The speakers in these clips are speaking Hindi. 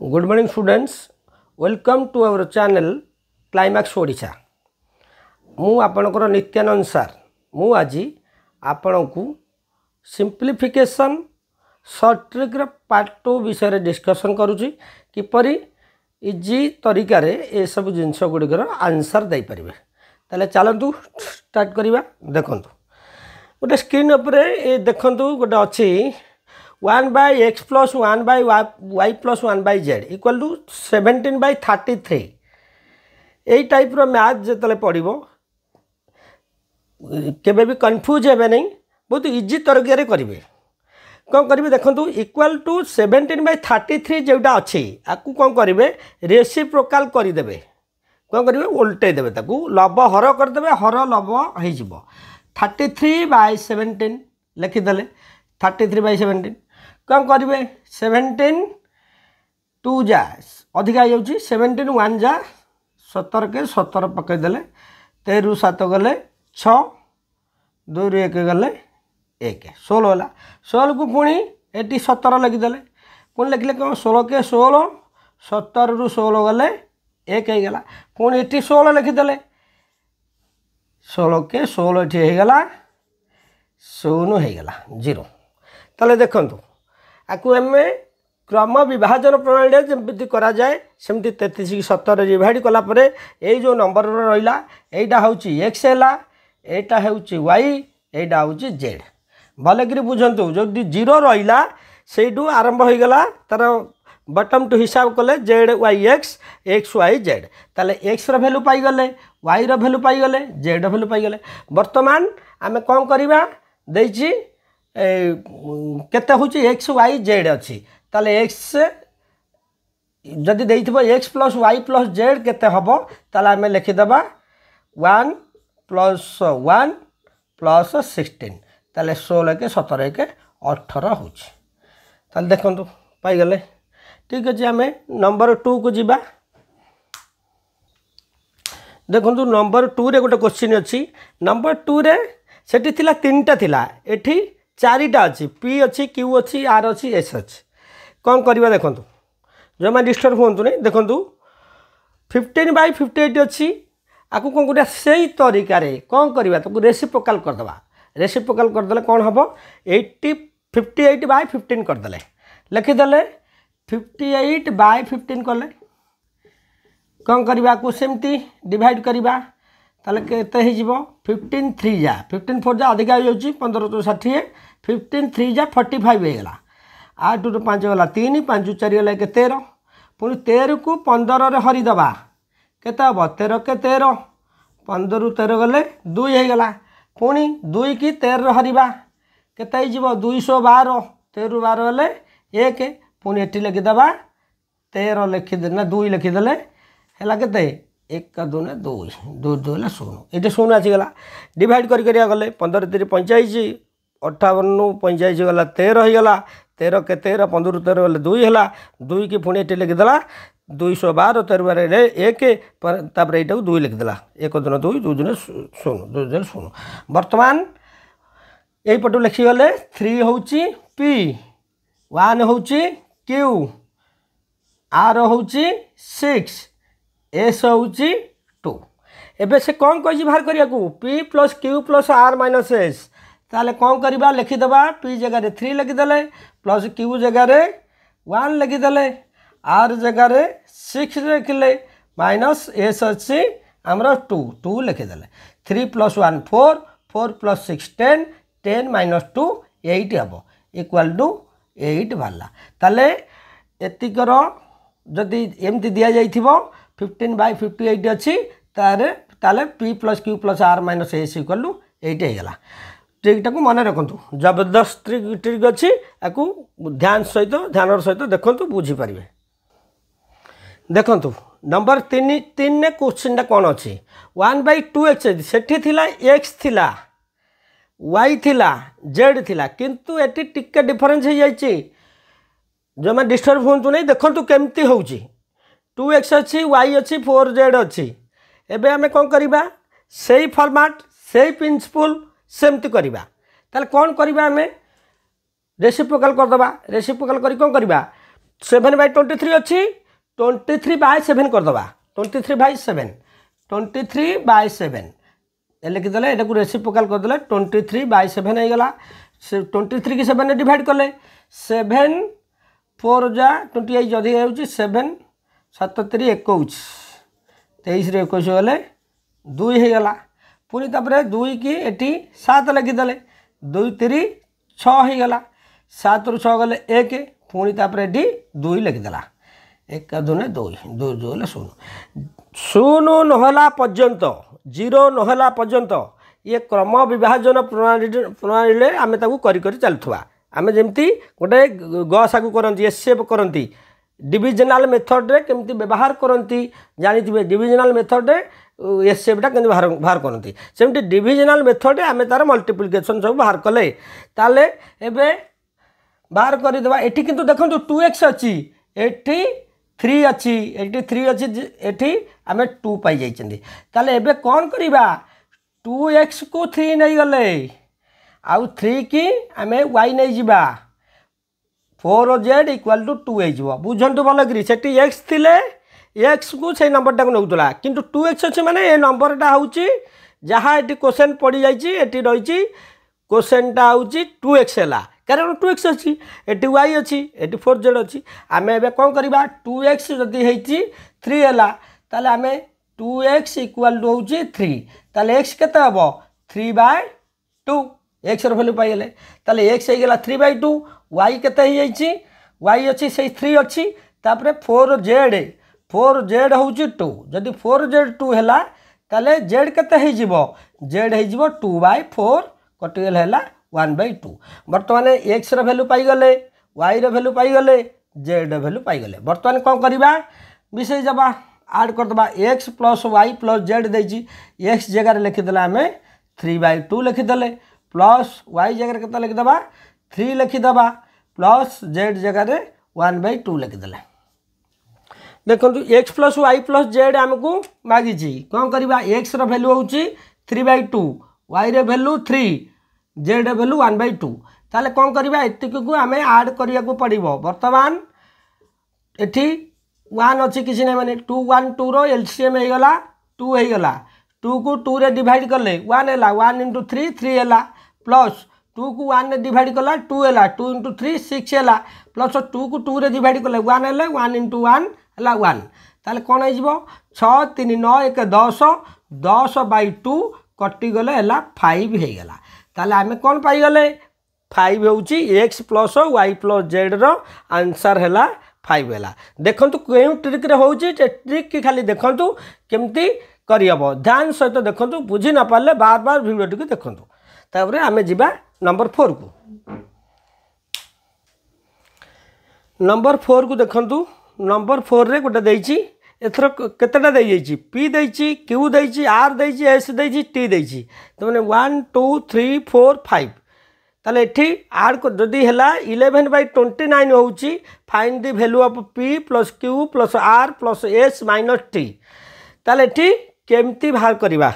Good morning students, welcome to our channel Climax Odisha. मु आपनकर नित्यानंद सर मु आज आपण को सिंप्लिफिकेशन शॉर्ट ट्रिक पार्ट 2 विषय डिस्कशन करुच्ची किपरि इजी तरीका रे ए सब जिनस गुड़िकर आंसर दे पारे। ताले चलतु स्टार्ट करवा। देखंतु गोटे स्क्रीन उपरे देखंतु गोटे अच्छी 1/x + 1/y + 1/z = 17/33 यही टाइप रो मैथ जो पढ़ो केबे भी कन्फ्यूज हे नहीं, बहुत इजी तरीके रे करेंगे। कौन करेंगे देखो इक्वल टू 17/33 जोटा अच्छी आपको कौन करेंगे रेसिप्रोकाल करदे। कौन करेंगे उल्टे देवे ताकू लब हर करदे, हर लब हो 33/17 लिखिदे। 33/17 कौन करेंगे 17 2 जा अधिका हो 17 1 जा 17 के 17 पकईदे 13 7 गले 6 2 1 गले 1 16 है। 16 को पुणी ये 17 लिखिदे पुणी लिखिले कौन 16 के 16 17 रु 16 गले 1 होगा पुणी ये 16 लिखिदे 16 के 16 ये होगा 0 होगा 0। ताले देखंतु आकु एमे क्रम विभाजन प्रणाली जमी करा जाए सेमती 33 की 17 डिवाइड कला परे ए जो नंबर रहिला एटा होची x हैला, एटा होची y, एटा होची z। भलकरी बुझंतु जो 0 रहिला सेडू आरंभ हो गला तार बटम टू हिसाब कले z y x x y z। ताले x रो वैल्यू पाई गले, y रो वैल्यू पाई गले, z रो वैल्यू पाई गले। वर्तमान आमे कोन करिबा देछि केते होची x y z अछि। ताले x जदि देइथिबो x + y + z केते हबो ताले आमे लिखि दबा 1 + 1 + 16 ताले 16 के 17 के 18 होची। ताले देखंतु पाई गले। ठीक अछि आमे नंबर 2 को जिबा। देखंतु नंबर 2 रे गोटे क्वेश्चन अछि। नंबर 2 रे सेठी थिला 3टा थिला, एठी 4टा अछि, p अछि, q अछि, r अछि, s अछि। कौन करवा देखंतु जो मैं डिस्टर्ब होंतु नहीं। देखंतु 15/58 अच्छी आपको कौन कर सही तरीका रे कौन करवा तो रेसिप्रोकाल करदबा। रेसिप्रोकाल करदे कौन हम 58/15 करदे लिखिदे 58/15 कले कौन करवा को सेमती डिवाइड करवा ताले केते हे जिवो 15 3 जा 15 4 जा अधिका हो जाउची 15 तो 60 15 3 जा 45 हे गला 8 ରୁ 5 गला 3 5 4 गला 13 पुणी 13 को 15 रे हरी दबा केते हम 13 के 13 15 ରୁ 13 गले 2 हे गला पुणी 2 की 13 रे हरीबा केते हे जिवो 212 13 ରୁ 12 गले 1 पुणी एठी लिखि दबा 13 लिखि देना 2 लिखि देले हैला केते 1 2 2 2 2 ला 0 एटे 0 आसी गला डिवाइड करि करिया गले 15 3 45 58 नु 45 गला 13 हे गला 13 के 13 15 ରୁ 13 गले 2 हैला 2 की पुणी एटे लिखि देला 212 13 बारे 1 तापर एटा 2 लिखि देला 1 दिन 2 2 दिन 0 2 दिन 0। वर्तमान एई पटो लिखि गले 3 होउची p 1 होउची q r होउची 6 s होउची 2। एबे से कौन कहि बाहर करिया को p + q + r - s ताले कौन करवा लिखिदबा p जगह 3 लिखिदे प्लस q जगह 1 लिखिदे r जगह 6 लिखिले माइनस s अच्छी आमर 2 2 लिखिदे 3 + 1 4 4 + 6 10 10 - 2 8 हम = 8 बाला। ताले एतिकर जदि एमती दिया जाइथिबो 15/58 अच्छी ताले p + q + r - s = 8 हे गला। ट्रिकटा को मन रखु जबरदस्त ट्रिक अच्छी आपको ध्यान सहित देखु बुझी पारे। देखु नंबर 3 ने क्वेश्चन कौन अच्छी 1/2x सेठी थिला x थिला y थिला z थिला किंतु एटी टिके डिफरेंस हो जाइए जो मैं डिस्टर्ब होंतु नहीं। देखु केमती होउची 2x अच्छी y अच्छी 4z अच्छी एबे आमे कौन करबा सेही फॉर्मेट सेही प्रिंसिपल सेमती करबा ताले कौन करबा आमे रेसिप्रोकाल करदबा। रेसिप्रोकाल करी कौन करबा 7/23 अच्छी 23/7 करदे 23/7 23/7 लिखिदे यहाँ को रेसिप्रोकाल करदे 23/7 हो गला 23 की 7 डिवाइड कले 7 4 जा 28 अधिक हो 7 7 3 21 23 21 गले 2 हो गला पुणी तापर 2 की एटी 7 लिखिदे 2 3 6 हो गला 7 रु 6 गले 1 पुणी तापर एटी 2 लिखिदेला 1 2 2 2 2 शून्य शून्य नहला पर्यंत 0 नहला पर्यंत ये क्रम विभाजन प्रणाली आम करी चलुवा आम जमी गोटे गसाकू करती एसएफ करती डिविजनल मेथड रे केमती व्यवहार करती जानी डिविजनल मेथड रे एसएफटा के बाहर करती सेमती डिविजनल मेथड रे आम तार मल्टीप्लिकेशन सब बाहर कले ताले एबे बाहर करदेवा एटी किंतु देखो 2x अच्छी एटी 3 अच्छी एटी 3 अच्छी एटी आम 2 पाई जाइछन्ती ताले एबे कौन करिबा 2x को 3 नहीं गले आउ 3 की आम y नहीं जिबा 4z इक्वल टू 2 हो बुझंतु भल करी सेठी x थिले x को से नंबरटा को नउतला किंतु 2x अच्छी माने ए नंबरटा होउची जहाँ एटी क्वेश्चन पड़ी जाइची एटी रहिची क्वेश्चनटा होउची 2x हैला कारण 2x अच्छी एटी y अच्छी एटी 4z अच्छी आम एबे कौन करिबा 2x जदि हेची 3 हैला ताले आम 2x इक्वल टू होउची 3 ताले x केते हबो 3/2 x रो वैल्यू पाइले ताले x हे गेला 3/2 y केते हे जाइची y अच्छी से 3 अच्छी तापरे 4z होउची 2 जदि 4z 2 हैला ताले z केते हे जिवो z हे जिवो 2/4 कटिगल हैला 1/2 बर्तमान x रो वैल्यू पाई गले y रो वैल्यू पाई गले z रो वैल्यू पाई गले बर्तमान कौन करिबा विषय जबा ऐड कर दबा x plus y plus z देजी x जगह लिखिदेला आम 3/2 लिखिदेले प्लस y जगह केते लिखिदबा 3 लिखिदबा प्लस z जगह 1/2 लिखिदेले देखो x plus y plus z आमको मागिची कौन करिबा x रो वैल्यू होउची 3/2 y रो वैल्यू 3 z रो वैल्यू 1/2 ताले कौन करिबा एतिक को आम ऐड करिया को पड़िबो वर्तमान एठी 1 अच्छी किसी नहीं माने 2 1 2 रो एलसीएम हो गला 2 हो गला 2 को 2 रे डिवाइड करले 1 हैला 1 * 3 3 हैला प्लस 2 को 1 रे डिवाइड करला 2 हैला 2 * 3 6 हैला प्लस 2 को 2 रे डिवाइड करले 1 हैला 1 * 1 हैला 1 ताले कोन हो जिवो 6 3 9 1 10 10/2 कटि गले हैला 5 हो गला ताले आमे कोन पाई गले 5 होउची x plus y plus z रो आंसर हैला 5 हैला देखंतु केउ ट्रिक रे होउची ट्रिक की खाली देखंतु केमती करि हबो ध्यान सहित देखंतु बुझी न पाले बार बार वीडियो टिक देखंतु तापरे आमे जिबा नंबर 4 को नंबर 4 को देखंतु नंबर 4 रे गोटे देइची एथर केतेटा देइ जाइची p देइची q देइची r देइची s देइची t देइची तो माने 1 2 3 4 5 ताले एठी आड को जदी हैला 11/29 होउची find the value of p plus q plus r plus s minus t ताले एठी केमती बाहर करिबा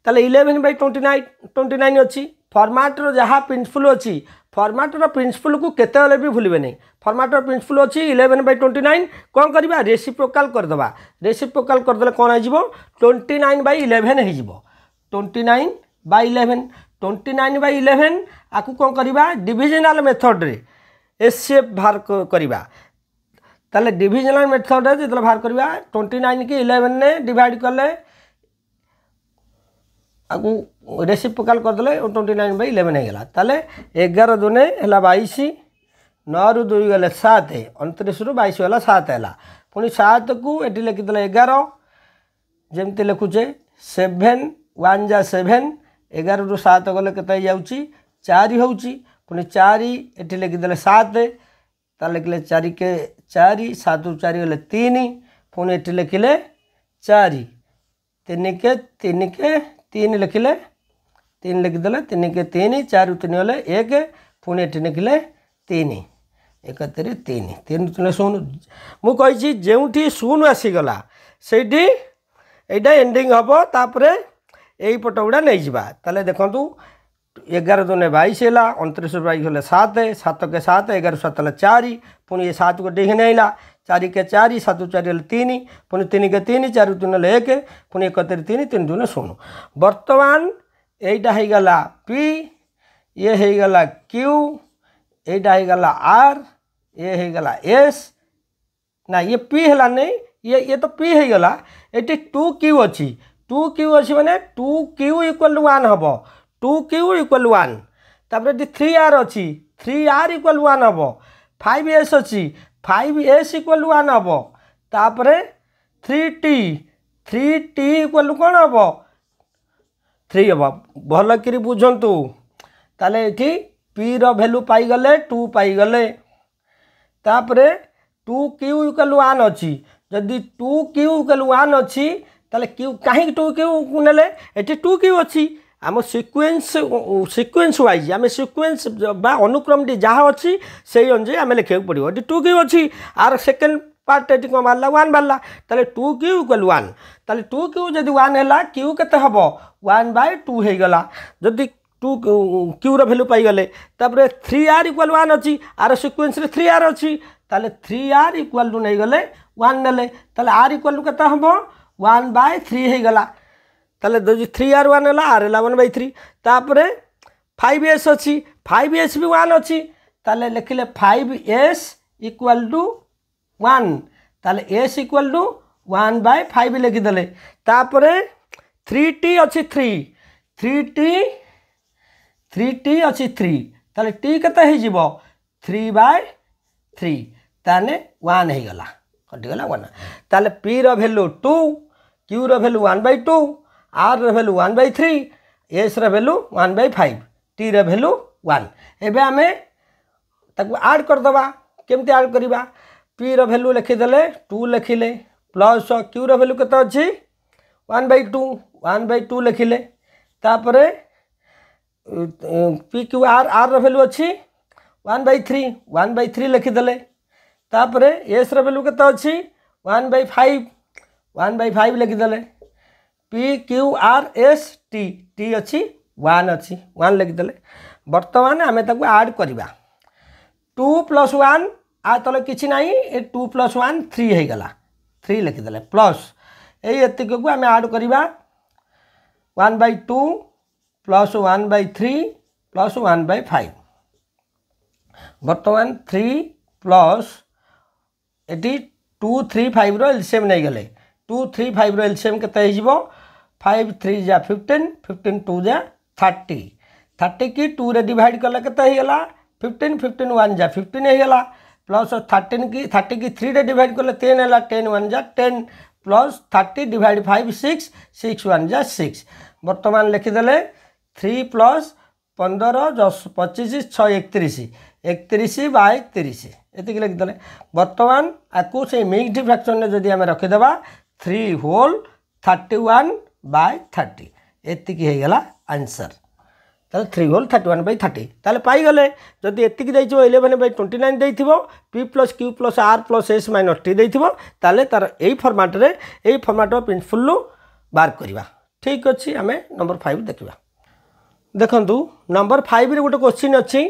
ताले 11/29 अच्छी फॉर्मेट रो जहाँ प्रिंसिपल अच्छी फॉर्मेट रो प्रिंसिपल को केते वाले भी भूलिबे नहीं फॉर्मेट रो प्रिंसिपल अच्छी 11/29 कौन करिबा रेसिप्रोकाल कर दबा रेसिप्रोकाल कर देले कोन आ जिवो 29/11 हे जिवो 29/11 29/11 आकु कौन करिबा डिविजनल मेथड रे एसएफ बाहर करिबा ताले डिविजनल मेथड रे जतले बाहर करिबा 29 के 11 ने डिवाइड करले आकु रेसिप्रोकाल कर देले 29/11 हो गला ताले 11 दुने हला 22 9 रु 2 गले 7 29 रु 22 होला 7 हला पुनी 7 को एटी लिखि देले 11 जेमते लिखुचे 7 1 जा 7 11 रु 7 गले केते जाउची 4 होउची पुनी 4 एटी लिखि देले 7 ता लिखले 4 के 4 7 रु 4 गले 3 पुनी एटी लिखले 4 3 के 3 लिखिले 3 लिखिदेले 3 के 3 4 3 गले 1 पुणी एटी लिखिले 3 1 3 3 3 3 शून्य मु कही जोठी शून्य आसीगला से एंडिंग हम तापर यही पट गुड़ा नहीं जावा ताले देखु 11 दुने 22 है 29 22 गले 7 7 के 7 11 7 4 पुणी ये 7 को डेघे आइला 4 के 4 7 4 3 पुणी 3 के 3 4 3 1 पुणी 1 3 3 2 0 बर्तमान यहीटा हो गला पी ये हो गला क्यू यहीटा हो गला आर ये हो गला एस ना ये पी है नहीं ये तो पी हो गला ये 2 क्यू अच्छी 2 क्यू अच्छी मैंने 2 क्यू इक्वल 1 हम 2 क्यू इक्वल 1 तापर 3 आर अच्छी 3 आर इक्वल 1 हम 5 एस अच्छी 5 एस इक्वल 1 हम तापर 3 टी इक्वल कौन हम 3 हम भल कि बुझंतु ताले ये पी रो वैल्यू पाईगले 2 पाईगले तापर 2 क्यू इक्वल 1 अच्छी जदि 2 क्यू इक्वल 1 अच्छी ताले क्यू कहीं 2 क्यू नेले ये 2 क्यू अच्छी आम सिक्वेन्स वाइज आम सिक्वेन्स बा अनुक्रम जहाँ अच्छी से अनुसार आम लिखा पड़ो ये 2 क्यू अच्छी आर सेकेंड पार्ट ये कौन बाहर 1 बाहर ताले 2 क्यू इक्वल 1 ताले 2 क्यू जब 1 है क्यू के हम 1/2 हो गला जदि 2 क्यू रो वैल्यू पाईगले तापर 3 आर इक्वल 1 अच्छी आर सिक्वेन्स 3 आर अच्छी ताले 3 आर इक्वल टू नहीं गले 1 नेले ताले आर इक्वल टू केते हम 1/3 हो गला ताले 3 आर 1 है आर है 1/3 तापर 5s अच्छी 5s भी 1 अच्छी ताले लिखिले 5s इक्वल टू 1 ताले s इक्वल टू 1/5 लिखिदेले तापर 3t अच्छी 3t अच्छी 3 ताले t केते हो जिवो 3/3 ताने 1 हो गला कटिगला 1 ताले p रो वैल्यू 2 q रो वैल्यू 1/2 r रो वैल्यू 1/3 s रो वैल्यू 1/5 t रो वैल्यू 1 एबे आमे ताको ऐड कर दबा केमते ऐड करिबा p रो वैल्यू लिखिदेले 2 लिखिले प्लस q रो वैल्यू केते अछि 1/2 लिखिले तापर p q r रो वैल्यू अछि 1/3 लिखिदेले तापर s रो वैल्यू केते अछि 1/5 लिखिदेले p q r s t अच्छी 1 अच्छी 1 लिखिदेले बर्तमान आम ताको ऐड करिबा 2 + 1 आ तले किछि नाही ए 2 + 1 3 हो गला 3 लिखिदेले प्लस एतिक को आम ऐड करिबा 1/2 + 1/3 + 1/5 बर्तमान 3 प्लस एटी 2 3 5 रो एलसीएम नहीं गले 2 3 5 रो एलसीएम केते हिजबो 5 3 जा 15 15 2 जा 30 30 की 2 रे डिवाइड करला केते ही गला 15 15 1 जा 15 ही गला प्लस 30 की 3 रे डिवाइड करले 10 हैला 10 1 जा 10 प्लस 30 डिवाइड 5 6 6 1 जा 6 वर्तमान लिखि देले 3 प्लस 15 10 25 6 31/30 एतिक लिखिदेले बर्तमान आपको से मिक्स्ड फ्रैक्शन ने जदि आम रखिदेबा 3 होल 31/30 एतिक हो गला आंसर ताले 3 होल 31/30 ताले पाई गले जदि एतिक दैछो 11/29 दैथिबो p + q + r + s - t दैथिबो ताले तार एई फॉर्मेट रे एई फॉर्मेट ऑफ प्रिंसिपल बार करबा ठीक अछि आमे नंबर 5 देखिबा देखंतु नंबर 5 रे गोटे क्वेश्चन अछि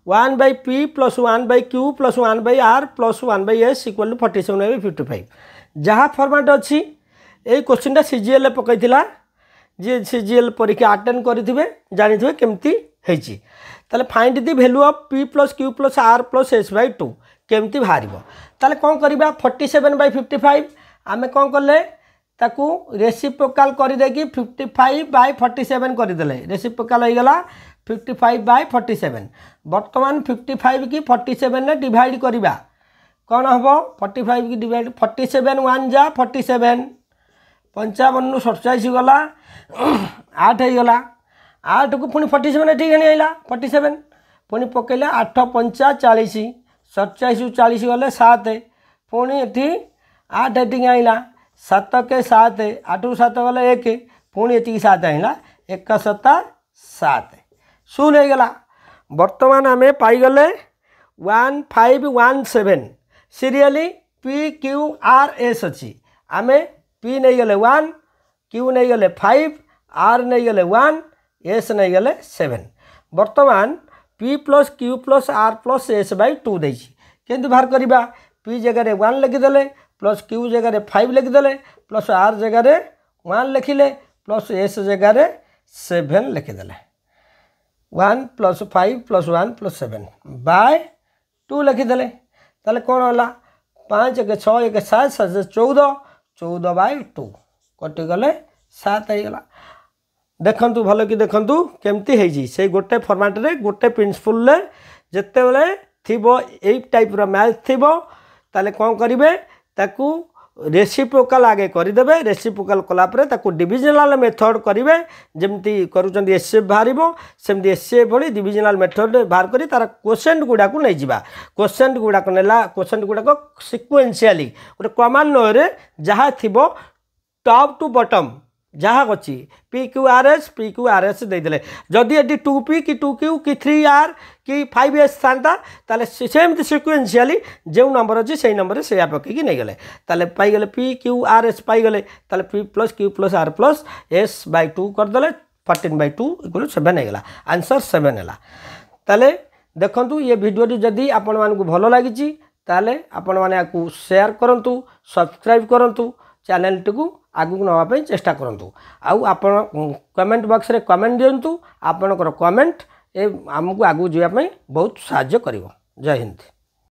1/p + 1/q + 1/r + 1/s = 47/55 जहाँ फॉर्मेट अच्छी यही क्वेश्चन सीजीएल पकईला जी सीजीएल परीक्षा अटेंड करेंगे जानी केमती होती find the value of p + q + r + s/2 केमती बाहर ताले कौन करवा 47/55 आम कौन कले ताकू रेसिप्रोकाल करदेकि 55/47 करदे रेसिप्रोकाल हो गला 55/47 बर्तमान 55 की 47 ने डिवाइड करवा कौन हम 45 की डिवाइड 47 1 जा 47 55 47 गला 8 हो गला 8 को पुणी 47 ठीक है 47 पुणी पकईले 8 5 40 47 40 गले 7 पुणी ये 8 ये आईला 7 के 7 8 7 गले 1 पुणी ये 7 आईला 1 7 7 शून्य हो गला बर्तमान आम पाईगले 1517 serially p q r s अच्छी आम p नहीं गले 1 q नहीं गले 5 r नहीं गले 1 s नहीं गले 7 बर्तमान p + q + r + s/2 देछि केमती बाहर करवा पी जगह 1 लिखिदेले प्लस क्यू जगह 5 लिखिदेले प्लस आर जगह 1 लिखिले प्लस एस जगह 7 लिखिदेले 1 + 5 + 1 + 7 बाय 2 लिखिदेले ताले कौन है 5 1 6 1 7 7 14 14/2 कटिगले 7 होगा देखु भल कि देखु केमती है से गोटे फॉर्मेट रे गोटे प्रिंसिपल रे जिते बेले थिबो एई टाइप रो मैथ थिबो ताले कौन करिवे ताकू रेसिप्रोकाल आगे करदेवे रेसिप्रोकाल कलापर ताकू डिविजनल मेथड करेंगे जमती करुँच एसएफ बाहर सेमती एसएफ भली डिविजनल मेथड बाहर कर तार क्वेश्चन गुड़ा को नहीं जावा क्वेश्चन गुड़ाक नेला क्वेश्चन गुड़ाक सिक्वेन्शियली गोटे क्रमान्वय जहाँ थी टॉप टू बॉटम जहाँ अच्छी PQRS देदेले जदि ये 2P कि 2Q कि 3R कि 5S था सेमती सिक्वेन्शियली जो नंबर अच्छी से नंबर से पकईकि नहीं गले पाईगले PQRS पाईगले P + Q + R + S/2 करदे 14/2 = 7 होगा आंसर 7 है देखु ये वीडियो जदि आपण मानक भल लगी आपण मैंने आपको शेयर करूँ सब्सक्राइब करूँ चैनल टी आगू नापी चेष्टा करूँ आप कमेंट बॉक्स रे कमेंट दिंतु आपणकर कमेंट आमको आगू जावाई बहुत साहाय्य करिवो। जय हिंद।